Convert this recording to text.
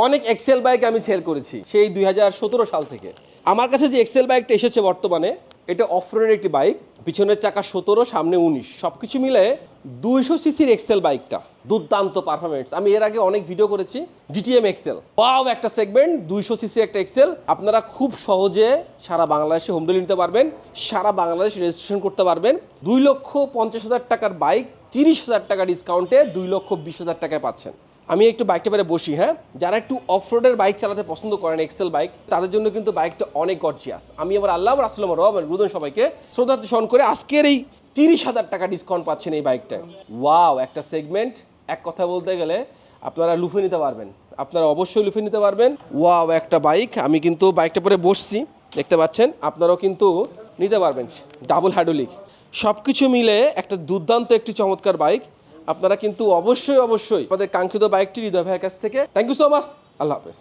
অনেক Excel bike আমি sell করেছি সেই 2017 সাল থেকে। আমার কাছে যে এক্সেল বাইকটা এসেছে বর্তমানে, এটা অফরোডের একটি বাইক, পিছনের চাকা 17, সামনে 19, সব কিছু মিলে 200 সিসির এক্সেল বাইকটা, দুর্দান্ত পারফরমেন্স। আমি এর আগে অনেক ভিডিও করেছি ডিটিএম এক্সেল, ওয়াও একটা সেগমেন্ট, 200 সিসি একটা এক্সেল। আপনারা খুব সহজে সারা বাংলাদেশে হোম ডেলিভারি নিতে পারবেন, সারা বাংলাদেশ রেজিস্ট্রেশন করতে পারবেন। 2,50,000 টাকার বাইক 30,000 টাকা ডিসকাউন্টে 2,20,000 টাকায় পাচ্ছেন। আমি একটু বাইকটা পেরে বসি, হ্যাঁ, যারা একটু অফরোডের বাইক চালাতে পছন্দ করেন, এক্সেল বাইক, তাদের জন্য কিন্তু বাইকটা অনেক গর্জিয়াস। আমি আমার আল্লাহ রাসূল রুদন সবাইকে শ্রদ্ধা স্মরণ করে আজকের এই 30,000 টাকা ডিসকাউন্ট পাচ্ছেন এই বাইকটায়। ওয়াও একটা সেগমেন্ট, এক কথা বলতে গেলে আপনারা লুফে নিতে পারবেন, আপনারা অবশ্যই লুফে নিতে পারবেন। ওয়াও একটা বাইক, আমি কিন্তু বাইকটা পরে বসছি, দেখতে পাচ্ছেন, আপনারাও কিন্তু নিতে পারবেন। ডাবল হাইড্রোলিক, সব কিছু মিলে একটা দুর্দান্ত একটি চমৎকার বাইক। আপনারা কিন্তু অবশ্যই আমাদের কাঙ্ক্ষিত বাইকটি হৃদয় ভাইয়ের কাছ থেকে। থ্যাংক ইউ সো মাচ, আল্লাহ হাফেজ।